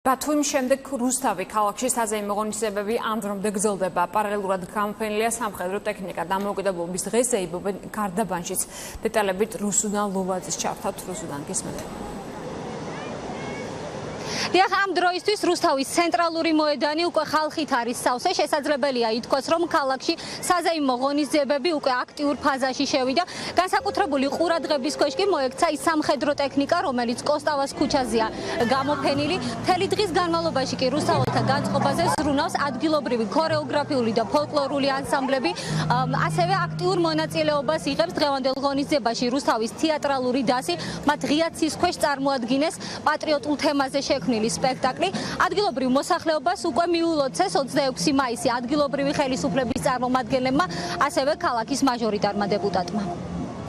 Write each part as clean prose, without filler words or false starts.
ბათუმის შემდეგ რუსთავი ქალაქში საზეიმო ღონისძიებები ამ დრომდე გრძელდება. პარალელურად გამოფენილია სამხედრო ტექნიკა. დამოუკიდებლობის დღეს ეიბობენ გარდაბანშიც. დეტალებით რუსუდან ლოვაძის ჩავთავთ რუსუდან გისმენთ. დიახ, ამ დროისთვის რუსთავის ცენტრალური მოედანი უკვე ხალხით არის სავსე. შესაძლებელია ითქვას, რომ ქალაქში საზეიმო ღონისძიებები უკვე აქტიურ ფაზაში შევიდა. განსაკუთრებული ყურადღების ქვეშ კი მოექცა ის სამხედრო ტექნიკა, რომელიც კოსტავას ქუჩაზეა გამოფენილი. მთელი დღის განმავლობაში კი რუსთაველთა განწყობაზე ზრუნავს ადგილობრივი ქორეოგრაფიული და ფოლკლორული ანსამბლები. ასევე აქტიურ მონაწილეობას იღებს დღევანდელ ღონისძიებაში რუსთავის თეატრალური დასი. მათ ღია ცის ქვეშ წარმოადგინეს პატრიოტულ თემაზე შექმნილი სპექტაკლი. ადგილობრივ მოსახლეობას უკვე მიულოცეს 26 მაისი ადგილობრივი ხელისუფლების წარმომადგენლებმა, ასევე ქალაქის მაჟორიტარმა დეპუტატმა.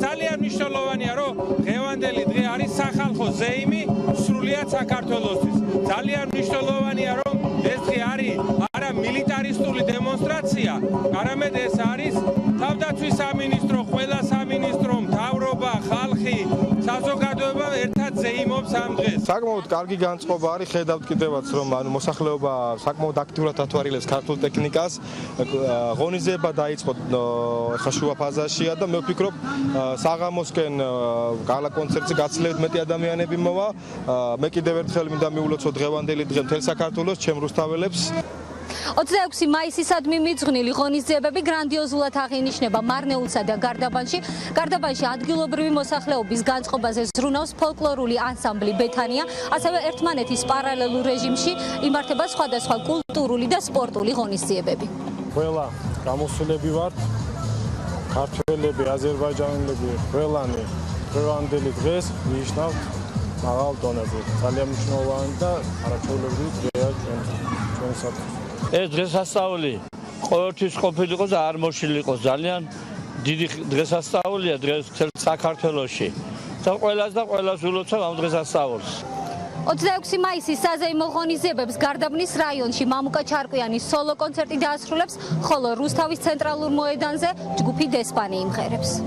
ძალიან მნიშვნელოვანია, რომ დღევანდელი დღე არის სახალხო ზეიმი სრულიად საქართველოსთვის. ძალიან მნიშვნელოვანია, რომ ეს დღე არის არა მილიტარისტული დემონსტრაცია, არამედ ეს არის თავდაცვის სამინისტრო, ყველა სამინისტრო, მთავრობა, ხალხი, საზოგადოება ერთად ზეიმობს ამ დღეს. საკმაოდ კარგი განწყობა არის, ხედავთ კიდევაც, რომ მოსახლეობა საკმაოდ აქტიურად ათვალილებს ქართულ ტექნიკას. ღონისძიება დაიწყო ხა შუა ფაზაშია და მე ვფიქრობ საღამოსკენ გალა კონცერტზე გაცილებით მეტი ადამიანები მოვა. მე კიდევ ერთხელ მინდა მიულოცო დღევანდელი დღე მთელ საქართველოს ჩემ რუსთაველებს. 26 მაისისადმი მიძღვნილი ღონისძიებები გრანდიოზულად აღინიშნება მარნეულსა და გარდაბანში. გარდაბანში ადგილობრივი მოსახლეობის განწყობაზე ზრუნავს ფოლკლორული ანსამბლი ბეთანია, ასევე ერთმანეთის პარალელურ რეჟიმში იმართება სხვადასხვა კულტურული და სპორტული ღონისძიებები. ყველა გამოსულები ვართ, ქართველები, აზერბაიჯანელები, ყველანი დღევანდელი დღეს ნიშნავთ მაღალ დონეზე. ძალიან მნიშვნელოვანი და არაჩვეულებრივი დღეა ჩვენსათვის. ეს დღესასწაული ყოველთვის ყოფილიყო და არ მოშლილიყო. ძალიან დიდი დღესასწაულია დღეს საქართველოში. და ყველას ულოცავ ამ დღესასწაულს. 26 მაისის საზეიმო ღონისძიებებს გარდაბნის რაიონში მამუკა ჩარკვიანის სოლო კონცერტი დაასრულებს, ხოლო რუსთავის ცენტრალურ მოედანზე ჯგუფი დესპანი იმღერებს.